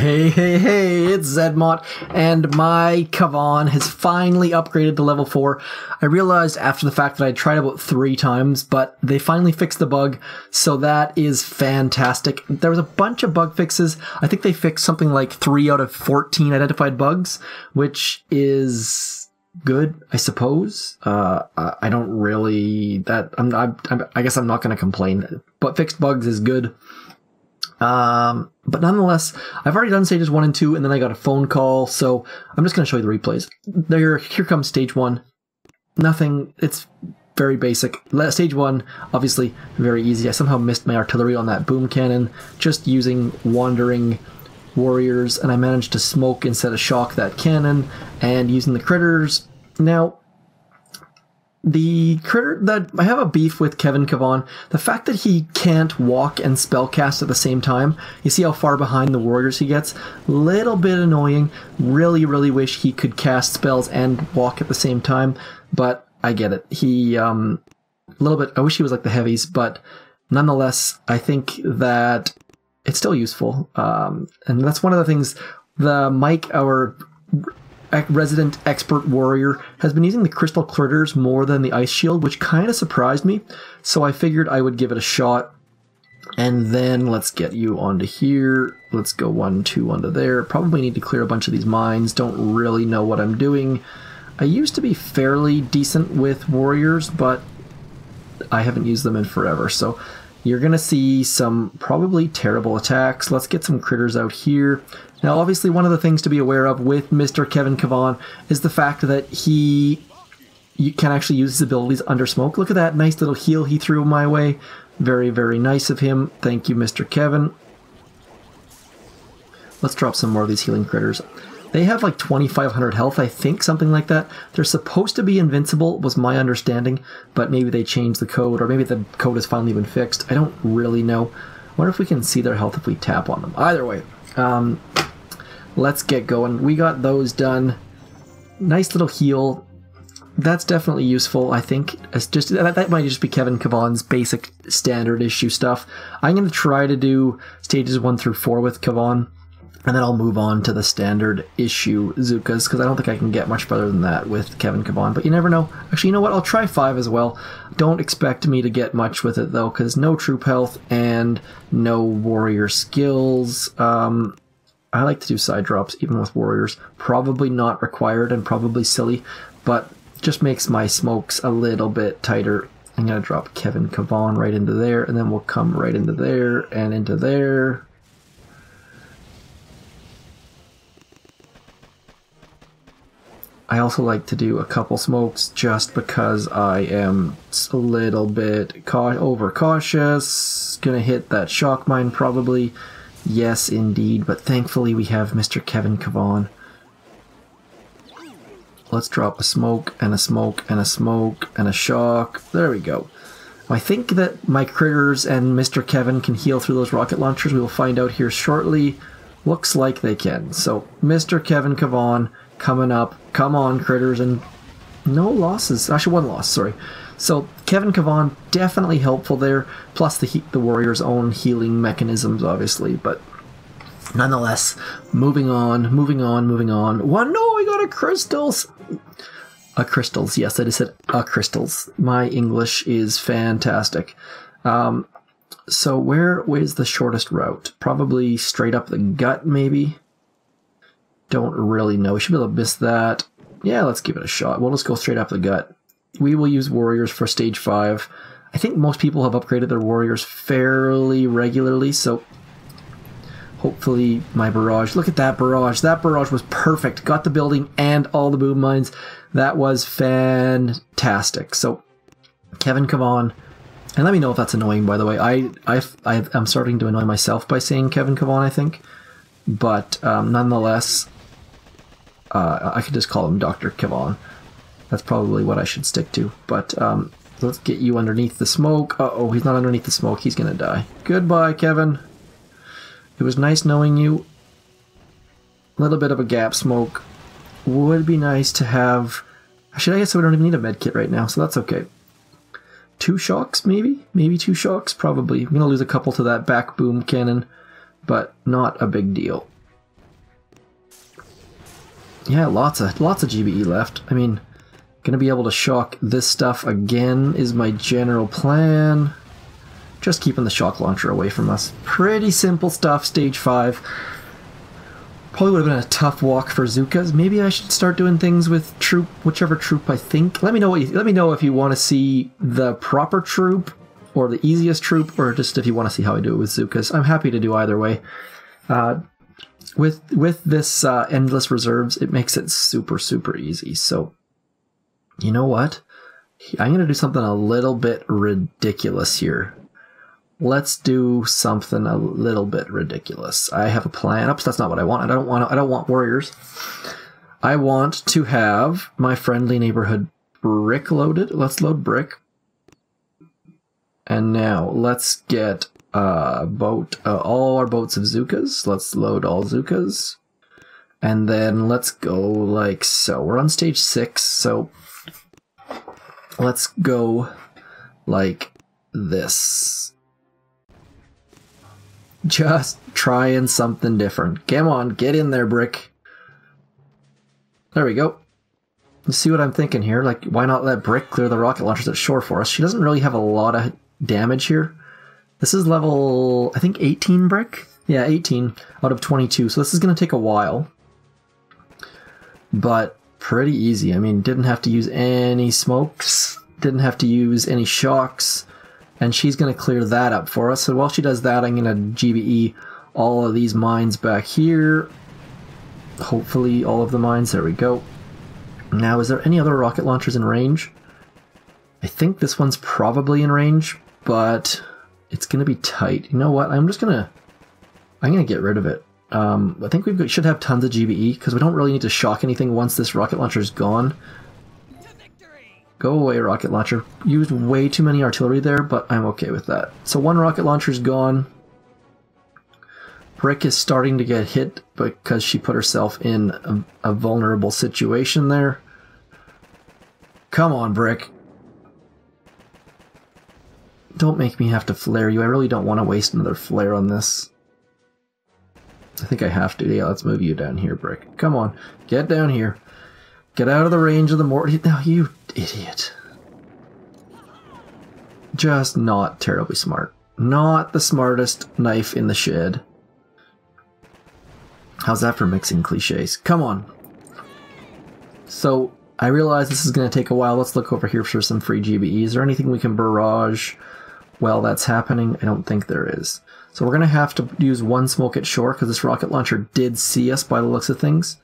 Hey, it's zmoT, and my Kavan has finally upgraded to level 4. I realized after the fact that I tried about 3 times, but they finally fixed the bug, so that is fantastic. There was a bunch of bug fixes. I think they fixed something like 3 out of 14 identified bugs, which is good, I suppose. I don't really... I guess I'm not going to complain, but fixed bugs is good. But nonetheless, I've already done stages 1 and 2, and then I got a phone call, so I'm just going to show you the replays. Here comes stage 1. Nothing, it's very basic. Stage 1, obviously, very easy. I somehow missed my artillery on that boom cannon, just using wandering warriors, and I managed to smoke instead of shock that cannon, and using the critters. Now, the critter that I have a beef with Kavan, the fact that he can't walk and spellcast at the same time. You see how far behind the warriors he gets? Little bit annoying. Really wish he could cast spells and walk at the same time, but I get it. He a little bit, I wish he was like the heavies, but nonetheless, I think that it's still useful. And that's one of the things Mike, our resident expert warrior, has been using the crystal critters more than the ice shield, which kind of surprised me, so I figured I would give it a shot. And then let's get you onto here. Let's go 1, 2 onto there. Probably need to clear a bunch of these mines. Don't really know what I'm doing. I used to be fairly decent with warriors, but I haven't used them in forever, so you're gonna see some probably terrible attacks. Let's get some critters out here. Now, obviously, one of the things to be aware of with Mr. Kavan is the fact that you can actually use his abilities under smoke. Look at that nice little heal he threw my way. Very nice of him. Thank you, Mr. Kavan. Let's drop some more of these healing critters. They have like 2,500 health, I think, something like that. They're supposed to be invincible, was my understanding, but maybe they changed the code, or maybe the code has finally been fixed. I don't really know. I wonder if we can see their health if we tap on them. Either way, let's get going. We got those done. Nice little heal. That's definitely useful, I think. It's just that might just be Kavan's basic standard issue stuff. I'm going to try to do stages 1 through 4 with Kavan, and then I'll move on to the standard issue Zookas, because I don't think I can get much further than that with Kavan. But you never know. Actually, you know what? I'll try 5 as well. Don't expect me to get much with it, though, because no troop health and no warrior skills. I like to do side drops, even with warriors. Probably not required and probably silly, but just makes my smokes a little bit tighter. I'm going to drop Kavan right into there, and then we'll come right into there and into there. I also like to do a couple smokes just because I am a little bit overcautious. Gonna hit that shock mine probably. Yes, indeed, but thankfully we have Mr. Kavan. Let's drop a smoke, and a smoke, and a smoke, and a shock. There we go. I think that my critters and Mr. Kavan can heal through those rocket launchers. We will find out here shortly. Looks like they can. So, Mr. Kavan coming up. Come on, critters, and no losses. Actually, 1 loss, sorry. So, Kavan, definitely helpful there, plus the warrior's own healing mechanisms, obviously, but nonetheless, moving on. One, no, I got a crystals! A crystals, yes, I just said a crystals. My English is fantastic. So where's the shortest route? Probably straight up the gut, maybe? Don't really know. We should be able to miss that. Yeah, let's give it a shot. We'll just go straight up the gut. We will use warriors for stage 5. I think most people have upgraded their warriors fairly regularly, so hopefully my barrage... Look at that barrage. That barrage was perfect. Got the building and all the boom mines. That was fantastic. So, Kavan... And let me know if that's annoying, by the way. I'm starting to annoy myself by saying Kavan, I think. But nonetheless, I could just call him Dr. Kavan. That's probably what I should stick to. But let's get you underneath the smoke. Uh-oh, he's not underneath the smoke. He's going to die. Goodbye, Kavan. It was nice knowing you. A little bit of a gap smoke. Would be nice to have... Actually, I guess we don't even need a medkit right now, so that's okay. 2 shocks, maybe? Maybe 2 shocks? Probably. I'm going to lose a couple to that back boom cannon, but not a big deal. Yeah, lots of GBE left. I mean, gonna be able to shock this stuff again is my general plan. Just keeping the shock launcher away from us. Pretty simple stuff, stage 5. Probably would have been a tough walk for Zookas. Maybe I should start doing things with troop, whichever troop I think. Let me know if you want to see the proper troop or the easiest troop, or just if you want to see how I do it with Zookas. I'm happy to do either way. With this endless reserves, it makes it super, super easy. So, you know what? I'm going to do something a little bit ridiculous here. Let's do something a little bit ridiculous. I have a plan. Oops, that's not what I want. I don't want warriors. I want to have my friendly neighborhood brick loaded. Let's load brick. And now let's get boat, all our boats of Zookas. Let's load all Zookas. And then let's go like so. We're on stage 6, so let's go like this. Just trying something different. Come on, get in there, brick. There we go. You see what I'm thinking here? Like, why not let brick clear the rocket launchers at shore for us? She doesn't really have a lot of damage here. This is level, I think, 18 brick? Yeah, 18 out of 22. So this is going to take a while. But pretty easy. I mean, didn't have to use any smokes. Didn't have to use any shocks. And she's going to clear that up for us. So while she does that, I'm going to GBE all of these mines back here. Hopefully all of the mines. There we go. Now, is there any other rocket launchers in range? I think this one's probably in range, but it's going to be tight. You know what? I'm going to get rid of it. I think we should have tons of GBE because we don't really need to shock anything once this rocket launcher is gone. Go away, rocket launcher. Used way too many artillery there, but I'm okay with that. So one rocket launcher's gone. Brick is starting to get hit because she put herself in a vulnerable situation there. Come on, Brick. Don't make me have to flare you. I really don't want to waste another flare on this. I think I have to. Yeah, let's move you down here, Brick. Come on. Get down here. Get out of the range of the mortar. No, you idiot. Just not terribly smart. Not the smartest knife in the shed. How's that for mixing cliches? Come on. So, I realize this is going to take a while. Let's look over here for some free GBE. Is there anything we can barrage while that's happening? I don't think there is. So we're going to have to use one smoke at shore because this rocket launcher did see us by the looks of things.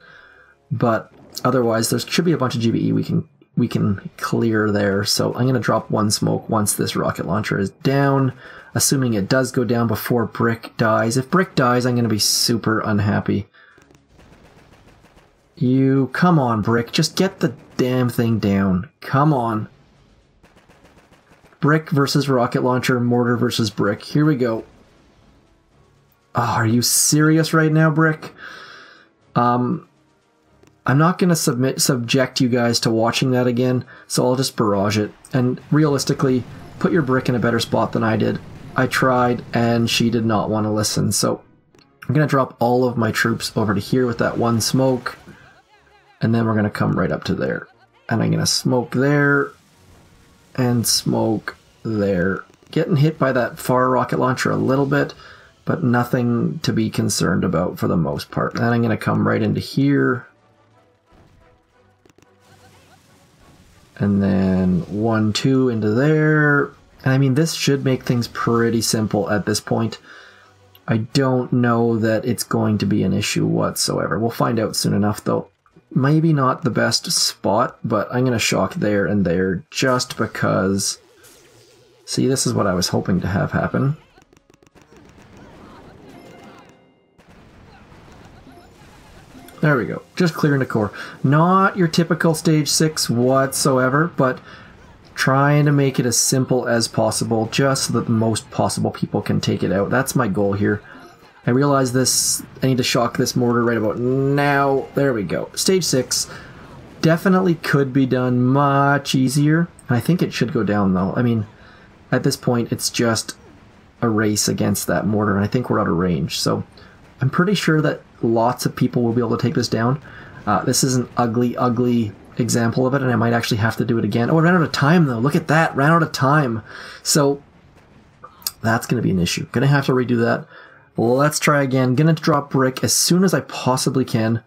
But otherwise, there should be a bunch of GBE we can clear there. So I'm going to drop one smoke once this rocket launcher is down, assuming it does go down before Brick dies. If Brick dies, I'm going to be super unhappy. You, come on, Brick. Just get the damn thing down. Come on. Brick versus rocket launcher, mortar versus Brick. Here we go. Oh, are you serious right now, Brick? I'm not going to subject you guys to watching that again, so I'll just barrage it. And realistically, put your Brick in a better spot than I did. I tried, and she did not want to listen, so I'm going to drop all of my troops over to here with that one smoke, and then we're going to come right up to there. And I'm going to smoke there, and smoke there. Getting hit by that far rocket launcher a little bit, but nothing to be concerned about for the most part. And then I'm going to come right into here. And then 1, 2 into there. And I mean, this should make things pretty simple at this point. I don't know that it's going to be an issue whatsoever. We'll find out soon enough, though. Maybe not the best spot, but I'm going to shock there and there just because... See, this is what I was hoping to have happen. There we go. Just clearing the core. Not your typical stage 6 whatsoever, but trying to make it as simple as possible, just so that the most possible people can take it out. That's my goal here. I realize this, I need to shock this mortar right about now. There we go. Stage 6 definitely could be done much easier. I think it should go down, though. I mean, at this point, it's just a race against that mortar, and I think we're out of range. So I'm pretty sure that lots of people will be able to take this down. This is an ugly, ugly example of it, and I might actually have to do it again. Oh, I ran out of time, though. Look at that. Ran out of time. So that's going to be an issue. Going to have to redo that. Let's try again. Going to drop brick as soon as I possibly can.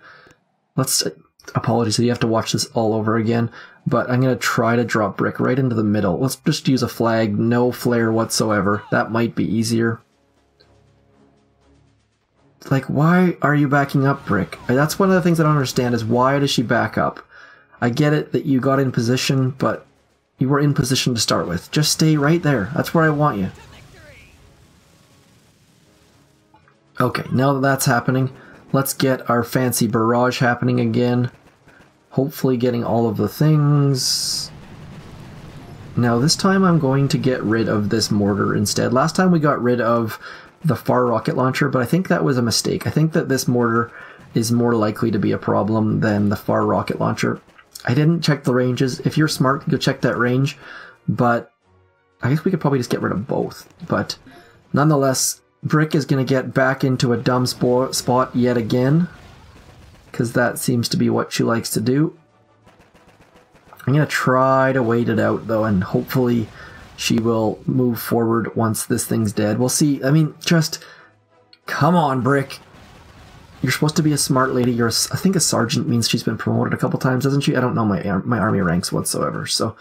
Apologies that you have to watch this all over again, but I'm going to try to drop brick right into the middle. Let's just use a flag, no flare whatsoever. That might be easier. Like, why are you backing up, brick? That's one of the things I don't understand, is why does she back up? I get it that you got in position, but you were in position to start with. Just stay right there. That's where I want you. Okay, now that that's happening, let's get our fancy barrage happening again. Hopefully getting all of the things. Now this time I'm going to get rid of this mortar instead. Last time we got rid of the far rocket launcher, but I think that was a mistake. I think that this mortar is more likely to be a problem than the far rocket launcher. I didn't check the ranges. If you're smart, go check that range, but I guess we could probably just get rid of both. But nonetheless, brick is going to get back into a dumb spot yet again, because that seems to be what she likes to do. I'm going to try to wait it out, though, and hopefully she will move forward once this thing's dead. We'll see. I mean, just come on, brick. You're supposed to be a smart lady. I think a sergeant means she's been promoted a couple times, doesn't she? I don't know my army ranks whatsoever, so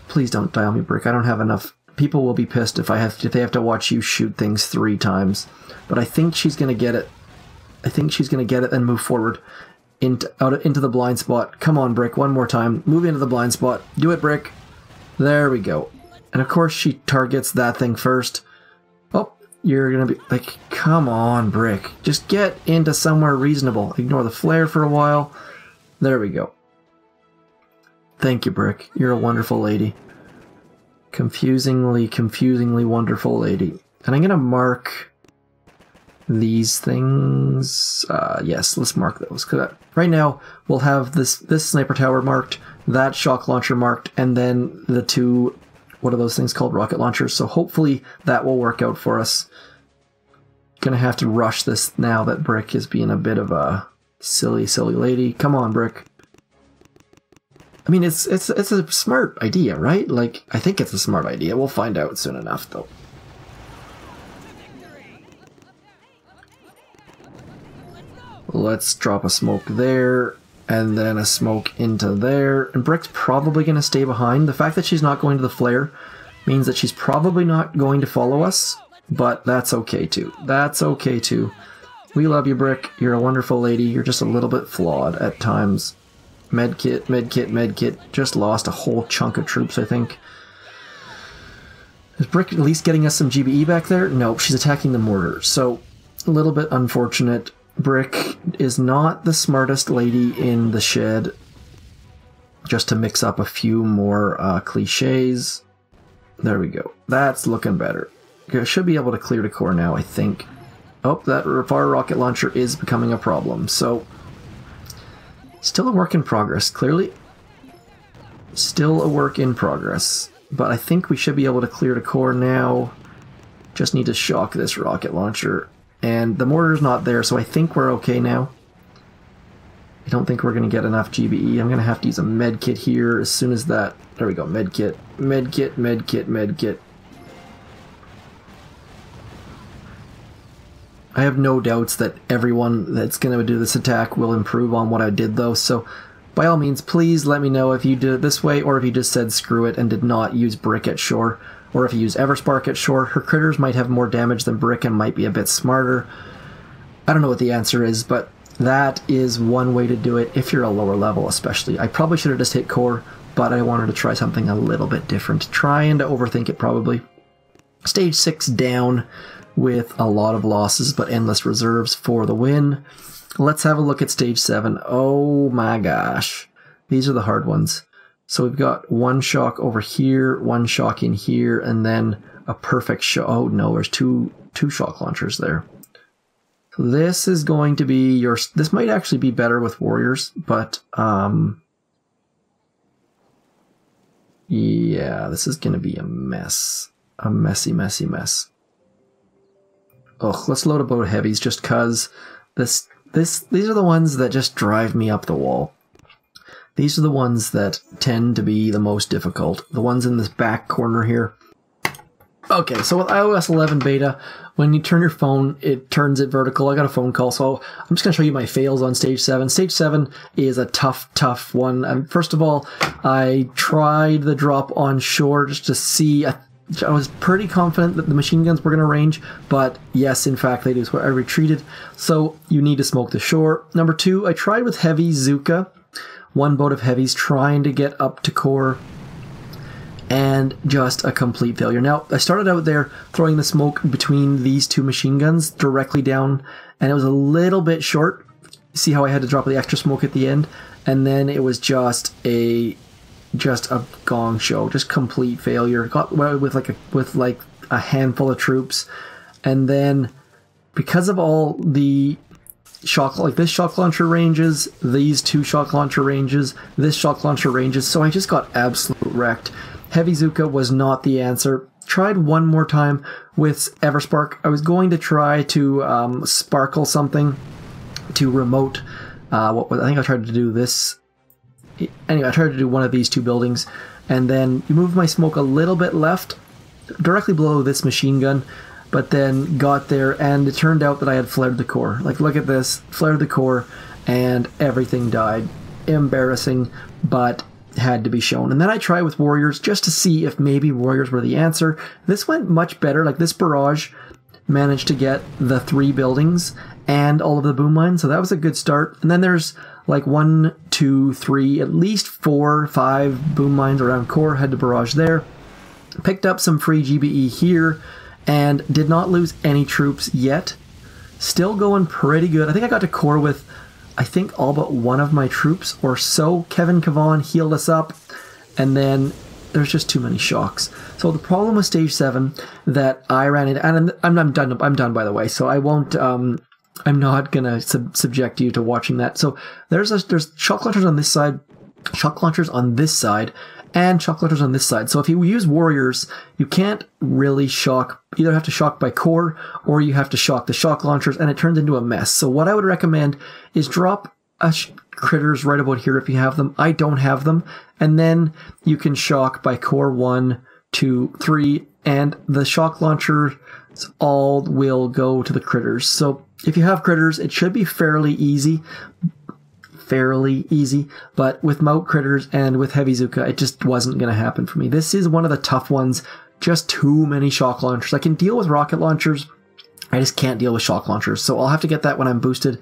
please don't die on me, brick. I don't have enough. People will be pissed if they have to watch you shoot things 3 times. But I think she's gonna get it. I think she's gonna get it and move forward into the blind spot. Come on, brick, one more time. Move into the blind spot. Do it, brick. There we go. And of course she targets that thing first. Oh, you're gonna be like, come on, brick. Just get into somewhere reasonable. Ignore the flare for a while. There we go. Thank you, brick. You're a wonderful lady. Confusingly wonderful lady. And I'm gonna mark these things. Yes, let's mark those. Cause right now we'll have this sniper tower marked, that shock launcher marked, and then the 2, what are those things called, rocket launchers. So hopefully that will work out for us. Gonna have to rush this now that brick is being a bit of a silly lady. Come on, brick. I mean, it's a smart idea, right? Like, I think it's a smart idea. We'll find out soon enough, though. Let's drop a smoke there, and then a smoke into there. And brick's probably going to stay behind. The fact that she's not going to the flare means that she's probably not going to follow us, but that's okay, too. That's okay, too. We love you, brick. You're a wonderful lady. You're just a little bit flawed at times. Medkit, medkit, medkit. Just lost a whole chunk of troops, I think. Is brick at least getting us some GBE back there? Nope, she's attacking the mortar. So, a little bit unfortunate. Brick is not the smartest lady in the shed. Just to mix up a few more cliches. There we go. That's looking better. Okay, I should be able to clear the core now, I think. Oh, that far rocket launcher is becoming a problem. So, still a work in progress, clearly. Still a work in progress. But I think we should be able to clear the core now. Just need to shock this rocket launcher. And the mortar's not there, so I think we're okay now. I don't think we're going to get enough GBE. I'm going to have to use a medkit here as soon as that... There we go, medkit. Medkit, medkit, medkit. I have no doubts that everyone that's going to do this attack will improve on what I did, though, so by all means, please let me know if you did it this way, or if you just said screw it and did not use brick at shore, or if you use Everspark at shore. Her critters might have more damage than brick and might be a bit smarter. I don't know what the answer is, but that is one way to do it if you're a lower level, especially. I probably should have just hit core, but I wanted to try something a little bit different. Trying to overthink it, probably. Stage 6 down with a lot of losses, but endless reserves for the win. Let's have a look at stage 7. Oh my gosh. These are the hard ones. So we've got one shock over here, one shock in here, and then a perfect shock. Oh no, there's two shock launchers there. So this is going to be your... This might actually be better with warriors, but yeah, this is going to be a mess. A messy, messy mess. Ugh, let's load a boat of heavies just cause this these are the ones that just drive me up the wall. These are the ones that tend to be the most difficult. The ones in this back corner here. Okay, so with iOS 11 beta, when you turn your phone, it turns it vertical. I got a phone call, so I'm just going to show you my fails on Stage 7. Stage 7 is a tough one. First of all, I tried the drop on shore just to see. I was pretty confident that the machine guns were going to range, but yes, in fact, they do. So I retreated. So you need to smoke the shore. Number 2, I tried with heavy Zooka. One boat of heavies trying to get up to core. And just a complete failure. Now, I started out there throwing the smoke between these two machine guns directly down, and it was a little bit short. See how I had to drop the extra smoke at the end? And then it was just a gong show, just complete failure. Got with like a handful of troops, and then because of all the shock, like this shock launcher ranges, these two shock launcher ranges, this shock launcher ranges, so I just got absolute wrecked. Heavy Zooka was not the answer. Tried one more time with Everspark. I was going to try to sparkle something to remote. I think I tried to do this. Anyway, I tried to do one of these two buildings, and then you move my smoke a little bit left, directly below this machine gun, but then got there, and it turned out that I had flared the core. Like, look at this, flared the core, and everything died. Embarrassing, but had to be shown. And then I tried with Warriors just to see if maybe Warriors were the answer. This went much better. Like, this barrage managed to get the 3 buildings and all of the boom mines, so that was a good start. And then there's like 1, 2, 3, at least 4, 5 boom mines around core. Had to barrage there. Picked up some free GBE here and did not lose any troops yet. Still going pretty good. I think I got to core with, I think, all but one of my troops or so. Kavan healed us up, and then there's just too many shocks. So the problem with Stage 7 that I ran into, and I'm done by the way, so I won't, I'm not gonna subject you to watching that. So there's shock launchers on this side, shock launchers on this side, and shock launchers on this side. So if you use Warriors, you can't really shock. You either have to shock by core, or you have to shock the shock launchers, and it turns into a mess. So what I would recommend is drop critters right about here if you have them. I don't have them. And then you can shock by core 1, 2, 3, and the shock launchers all will go to the critters. So if you have critters, it should be fairly easy, but with moat critters and with heavy Zooka, it just wasn't going to happen for me. This is one of the tough ones. Just too many shock launchers. I can deal with rocket launchers. I just can't deal with shock launchers. So I'll have to get that when I'm boosted.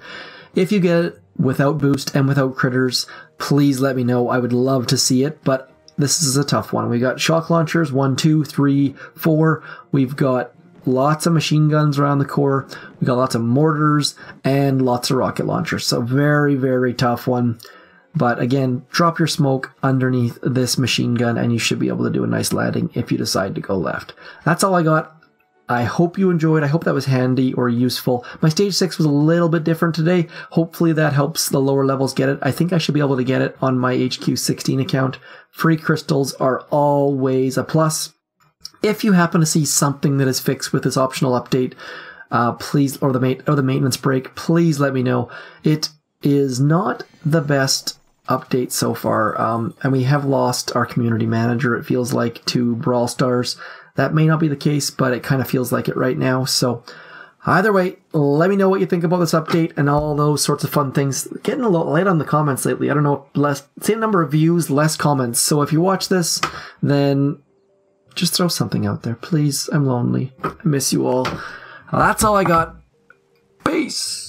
If you get it without boost and without critters, please let me know. I would love to see it, but this is a tough one. We got shock launchers, 1, 2, 3, 4. We've got lots of machine guns around the core. We got lots of mortars and lots of rocket launchers. So very, very tough one. But again, drop your smoke underneath this machine gun and you should be able to do a nice landing if you decide to go left. That's all I got. I hope you enjoyed. I hope that was handy or useful. My Stage 6 was a little bit different today. Hopefully that helps the lower levels get it. I think I should be able to get it on my HQ18 account. Free crystals are always a plus. If you happen to see something that is fixed with this optional update, please, or the maintenance break, please let me know. It is not the best update so far, and we have lost our community manager, it feels like, to Brawl Stars. That may not be the case, but it kind of feels like it right now. So either way, let me know what you think about this update and all those sorts of fun things. Getting a little late on the comments lately. I don't know, same number of views, less comments. So if you watch this, then just throw something out there, please. I'm lonely. I miss you all. That's all I got. Peace.